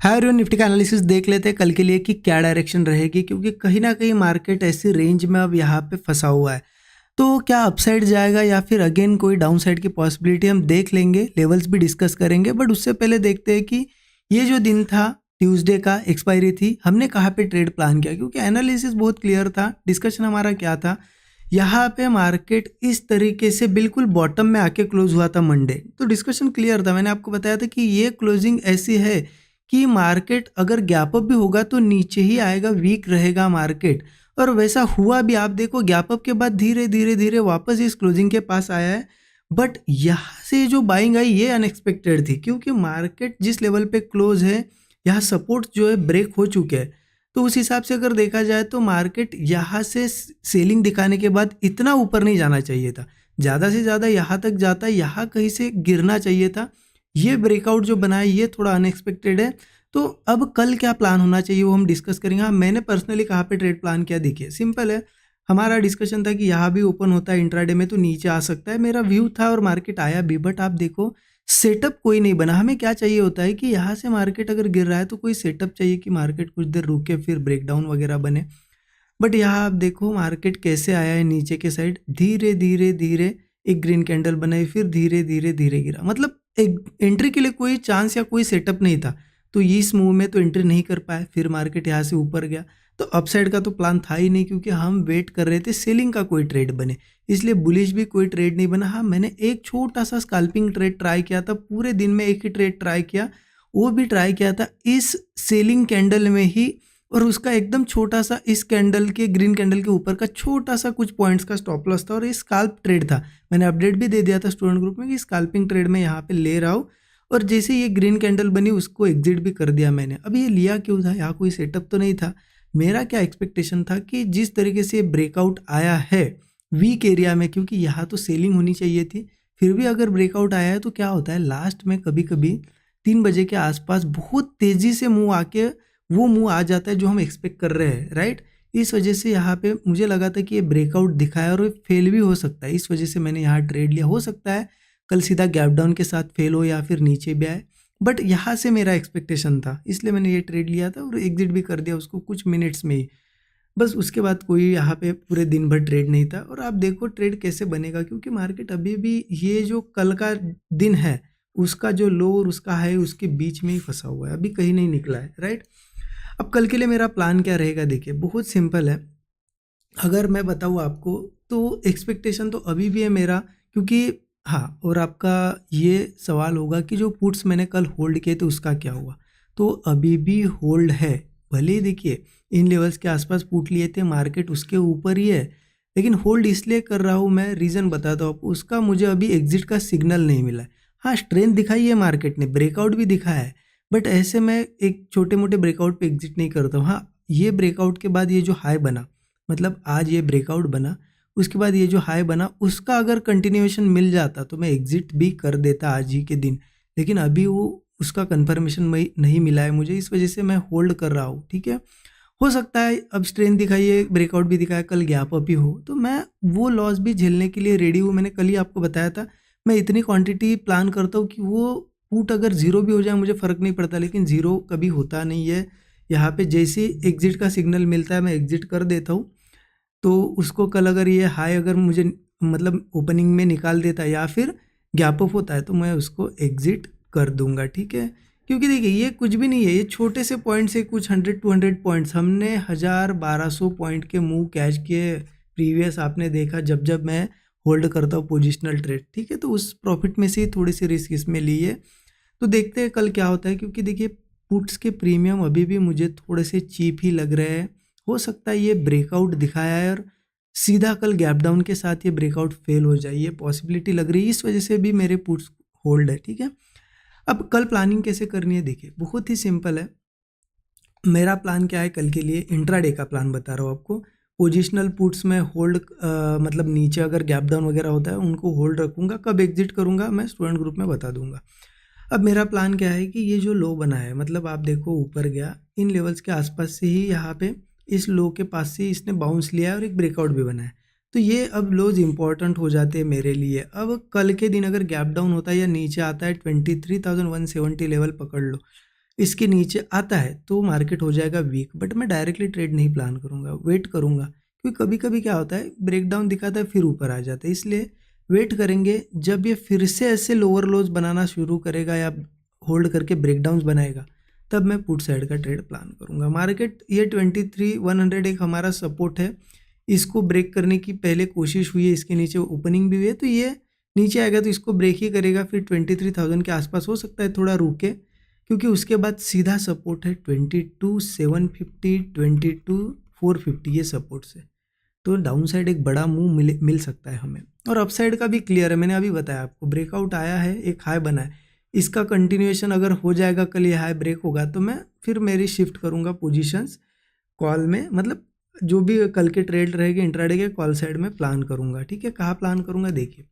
Higher Nifty का analysis देख लेते हैं कल के लिए कि क्या डायरेक्शन रहेगी, क्योंकि कहीं ना कहीं मार्केट ऐसी रेंज में अब यहाँ पे फंसा हुआ है। तो क्या अपसाइड जाएगा या फिर अगेन कोई डाउन साइड की पॉसिबिलिटी, हम देख लेंगे, लेवल्स भी डिस्कस करेंगे। बट उससे पहले देखते हैं कि ये जो दिन था ट्यूसडे का, एक्सपायरी थी, हमने कहाँ पे ट्रेड प्लान किया, क्योंकि एनालिसिस बहुत क्लियर था। डिस्कशन हमारा क्या था, यहाँ पे मार्केट इस तरीके से बिल्कुल बॉटम में आके क्लोज हुआ था मंडे। तो डिस्कशन क्लियर था, मैंने आपको बताया था कि ये क्लोजिंग ऐसी है कि मार्केट अगर गैप अप भी होगा तो नीचे ही आएगा, वीक रहेगा मार्केट। और वैसा हुआ भी। आप देखो गैप अप के बाद धीरे धीरे धीरे वापस इस क्लोजिंग के पास आया है। बट यहाँ से जो बाइंग आई ये अनएक्सपेक्टेड थी, क्योंकि मार्केट जिस लेवल पे क्लोज है, यहाँ सपोर्ट जो है ब्रेक हो चुके हैं। तो उस हिसाब से अगर देखा जाए तो मार्केट यहाँ से सेलिंग दिखाने के बाद इतना ऊपर नहीं जाना चाहिए था, ज़्यादा से ज़्यादा यहाँ तक जाता, यहाँ कहीं से गिरना चाहिए था। ये ब्रेकआउट जो बना है ये थोड़ा अनएक्सपेक्टेड है। तो अब कल क्या प्लान होना चाहिए वो हम डिस्कस करेंगे। हाँ, मैंने पर्सनली कहाँ पे ट्रेड प्लान किया, देखिए सिंपल है। हमारा डिस्कशन था कि यहाँ भी ओपन होता है इंट्राडे में तो नीचे आ सकता है, मेरा व्यू था, और मार्केट आया भी। बट आप देखो सेटअप कोई नहीं बना। हमें क्या चाहिए होता है कि यहाँ से मार्केट अगर गिर रहा है तो कोई सेटअप चाहिए कि मार्केट कुछ देर रुके फिर ब्रेकडाउन वगैरह बने। बट यहाँ आप देखो मार्केट कैसे आया है नीचे के साइड, धीरे धीरे धीरे एक ग्रीन कैंडल बनाई, फिर धीरे धीरे धीरे गिरा। मतलब एक एंट्री के लिए कोई चांस या कोई सेटअप नहीं था। तो इस मूव में तो एंट्री नहीं कर पाए, फिर मार्केट यहाँ से ऊपर गया। तो अपसाइड का तो प्लान था ही नहीं, क्योंकि हम वेट कर रहे थे सेलिंग का कोई ट्रेड बने, इसलिए बुलिश भी कोई ट्रेड नहीं बना। हाँ, मैंने एक छोटा सा स्कैल्पिंग ट्रेड ट्राई किया था, पूरे दिन में एक ही ट्रेड ट्राई किया, वो भी ट्राई किया था इस सेलिंग कैंडल में ही। और उसका एकदम छोटा सा इस कैंडल के, ग्रीन कैंडल के ऊपर का छोटा सा कुछ पॉइंट्स का स्टॉप लॉस था, और ये स्कैल्प ट्रेड था। मैंने अपडेट भी दे दिया था स्टूडेंट ग्रुप में कि स्कैल्पिंग ट्रेड में यहाँ पे ले रहा हूँ। और जैसे ये ग्रीन कैंडल बनी उसको एग्जिट भी कर दिया मैंने। अब ये लिया क्यों था, यहाँ कोई सेटअप तो नहीं था। मेरा क्या एक्सपेक्टेशन था कि जिस तरीके से ब्रेकआउट आया है वीक एरिया में, क्योंकि यहाँ तो सेलिंग होनी चाहिए थी, फिर भी अगर ब्रेकआउट आया है तो क्या होता है लास्ट में कभी कभी 3 बजे के आसपास बहुत तेज़ी से मुंह आके वो मुंह आ जाता है जो हम एक्सपेक्ट कर रहे हैं, राइट। इस वजह से यहाँ पे मुझे लगा था कि ये ब्रेकआउट दिखाया और फेल भी हो सकता है, इस वजह से मैंने यहाँ ट्रेड लिया। हो सकता है कल सीधा गैप डाउन के साथ फेल हो या फिर नीचे भी आए, बट यहाँ से मेरा एक्सपेक्टेशन था, इसलिए मैंने ये ट्रेड लिया था और एग्जिट भी कर दिया उसको कुछ मिनट्स में ही। बस उसके बाद कोई यहाँ पे पूरे दिन भर ट्रेड नहीं था। और आप देखो ट्रेड कैसे बनेगा, क्योंकि मार्केट अभी भी ये जो कल का दिन है उसका जो लो और उसका हाई उसके बीच में ही फंसा हुआ है, अभी कहीं नहीं निकला है, राइट। अब कल के लिए मेरा प्लान क्या रहेगा, देखिए बहुत सिंपल है। अगर मैं बताऊँ आपको तो एक्सपेक्टेशन तो अभी भी है मेरा, क्योंकि हाँ, और आपका ये सवाल होगा कि जो पुट्स मैंने कल होल्ड किए थे उसका क्या हुआ। तो अभी भी होल्ड है, भले ही देखिए इन लेवल्स के आसपास पुट लिए थे, मार्केट उसके ऊपर ही है, लेकिन होल्ड इसलिए कर रहा हूँ मैं, रीज़न बताता हूँ आपको। उसका मुझे अभी एग्जिट का सिग्नल नहीं मिला है। हाँ, स्ट्रेंथ दिखाई है मार्केट ने, ब्रेकआउट भी दिखाया है, बट ऐसे मैं एक छोटे मोटे ब्रेकआउट पे एग्जिट नहीं करता हूँ। हाँ, ये ब्रेकआउट के बाद ये जो हाई बना, मतलब आज ये ब्रेकआउट बना, उसके बाद ये जो हाई बना उसका अगर कंटिन्यूएशन मिल जाता तो मैं एग्जिट भी कर देता आज ही के दिन, लेकिन अभी वो उसका कंफर्मेशन नहीं मिला है मुझे, इस वजह से मैं होल्ड कर रहा हूँ, ठीक है। हो सकता है अब स्ट्रेंथ दिखाइए, ब्रेकआउट भी दिखाया, कल गैप अप ही हो, तो मैं वो लॉस भी झेलने के लिए रेडी हूँ। मैंने कल ही आपको बताया था मैं इतनी क्वांटिटी प्लान करता हूँ कि वो पुट अगर जीरो भी हो जाए मुझे फ़र्क नहीं पड़ता, लेकिन जीरो कभी होता नहीं है। यहाँ पे जैसे एग्जिट का सिग्नल मिलता है मैं एग्जिट कर देता हूँ। तो उसको कल अगर ये हाई अगर मुझे मतलब ओपनिंग में निकाल देता है या फिर गैप अप होता है तो मैं उसको एग्जिट कर दूंगा, ठीक है। क्योंकि देखिए ये कुछ भी नहीं है, ये छोटे से पॉइंट से कुछ 100-200 पॉइंट्स, हमने 1000-1200 पॉइंट के मूव कैच किए प्रीवियस, आपने देखा जब जब मैं होल्ड करता हूँ पोजिशनल ट्रेड, ठीक है। तो उस प्रॉफिट में से ही थोड़ी सी रिस्क इसमें ली है। तो देखते हैं कल क्या होता है, क्योंकि देखिए पुट्स के प्रीमियम अभी भी मुझे थोड़े से चीप ही लग रहे हैं। हो सकता है ये ब्रेकआउट दिखाया है और सीधा कल गैप डाउन के साथ ये ब्रेकआउट फेल हो जाए, ये पॉसिबिलिटी लग रही है, इस वजह से भी मेरे पुट्स होल्ड है, ठीक है। अब कल प्लानिंग कैसे करनी है, देखिए बहुत ही सिंपल है। मेरा प्लान क्या है कल के लिए, इंट्राडे का प्लान बता रहा हूँ आपको। पोजिशनल पुट्स में होल्ड मतलब नीचे अगर गैप डाउन वगैरह होता है उनको होल्ड रखूँगा, कब एग्जिट करूँगा मैं स्टूडेंट ग्रुप में बता दूंगा। अब मेरा प्लान क्या है कि ये जो लो बना है, मतलब आप देखो ऊपर गया, इन लेवल्स के आसपास से ही यहाँ पे इस लो के पास से इसने बाउंस लिया है और एक ब्रेकआउट भी बना है। तो ये अब लोज इंपॉर्टेंट हो जाते हैं मेरे लिए। अब कल के दिन अगर गैप डाउन होता है या नीचे आता है 23,170 लेवल पकड़ लो, इसके नीचे आता है तो मार्केट हो जाएगा वीक, बट मैं डायरेक्टली ट्रेड नहीं प्लान करूँगा, वेट करूँगा, क्योंकि कभी कभी क्या होता है ब्रेकडाउन दिखाता है फिर ऊपर आ जाता है, इसलिए वेट करेंगे। जब ये फिर से ऐसे लोअर लोज बनाना शुरू करेगा या होल्ड करके ब्रेकडाउन्स बनाएगा तब मैं पुट साइड का ट्रेड प्लान करूँगा। मार्केट ये 23,100 एक हमारा सपोर्ट है, इसको ब्रेक करने की पहले कोशिश हुई है, इसके नीचे ओपनिंग भी हुई है, तो ये नीचे आएगा तो इसको ब्रेक ही करेगा, फिर 23,000 के आसपास हो सकता है थोड़ा रुके, क्योंकि उसके बाद सीधा सपोर्ट है 22,750, 22,450 ये सपोर्ट्स है। तो डाउन साइड एक बड़ा मूव मिल सकता है हमें, और अपसाइड का भी क्लियर है, मैंने अभी बताया आपको ब्रेकआउट आया है, एक हाई बना है, इसका कंटिन्यूएशन अगर हो जाएगा, कल ये हाई ब्रेक होगा तो मैं फिर मेरी शिफ्ट करूँगा पोजीशंस कॉल में, मतलब जो भी कल के ट्रेड रहेगी इंट्राडे के कॉल साइड में प्लान करूँगा। ठीक है, कहाँ प्लान करूँगा देखिए,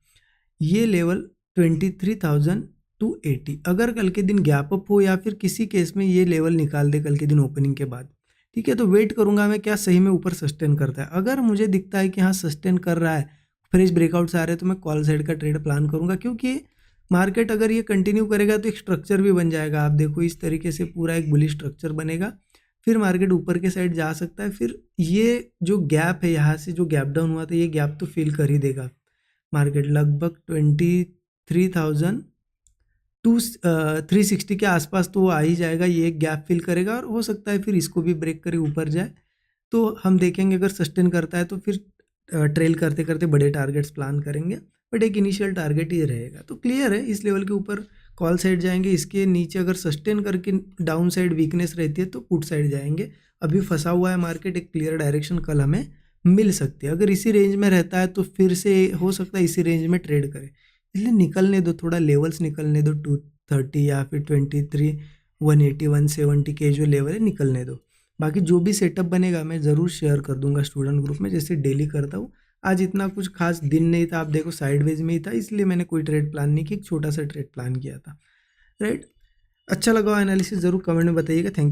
ये लेवल 23,280 अगर कल के दिन गैप अप हो या फिर किसी केस में ये लेवल निकाल दे कल के दिन ओपनिंग के बाद, ठीक है, तो वेट करूंगा मैं क्या सही में ऊपर सस्टेन करता है। अगर मुझे दिखता है कि हाँ सस्टेन कर रहा है, फ्रेश ब्रेकआउट्स आ रहे हैं, तो मैं कॉल साइड का ट्रेड प्लान करूंगा, क्योंकि मार्केट अगर ये कंटिन्यू करेगा तो एक स्ट्रक्चर भी बन जाएगा। आप देखो इस तरीके से पूरा एक बुलिश स्ट्रक्चर बनेगा, फिर मार्केट ऊपर के साइड जा सकता है, फिर ये जो गैप है यहाँ से जो गैप डाउन हुआ था ये गैप तो फिल कर ही देगा मार्केट, लगभग 360 के आसपास तो वो आ ही जाएगा, ये एक गैप फिल करेगा और हो सकता है फिर इसको भी ब्रेक करे ऊपर जाए, तो हम देखेंगे अगर सस्टेन करता है तो फिर ट्रेल करते करते बड़े टारगेट्स प्लान करेंगे, बट एक इनिशियल टारगेट ये रहेगा। तो क्लियर है, इस लेवल के ऊपर कॉल साइड जाएंगे, इसके नीचे अगर सस्टेन करके डाउन साइड वीकनेस रहती है तो पुट साइड जाएंगे। अभी फंसा हुआ है मार्केट, एक क्लियर डायरेक्शन कल हमें मिल सकती है, अगर इसी रेंज में रहता है तो फिर से हो सकता है इसी रेंज में ट्रेड करे, इसलिए निकलने दो, थोड़ा लेवल्स निकलने दो, 230 या फिर 23,180 170 के जो लेवल है निकलने दो। बाकी जो भी सेटअप बनेगा मैं ज़रूर शेयर कर दूंगा स्टूडेंट ग्रुप में, जैसे डेली करता हूँ। आज इतना कुछ खास दिन नहीं था, आप देखो साइडवेज में ही था, इसलिए मैंने कोई ट्रेड प्लान नहीं किया, एक छोटा सा ट्रेड प्लान किया था, राइट। अच्छा लगा एनालिसिस ज़रूर कमेंट में बताइएगा। Thank you.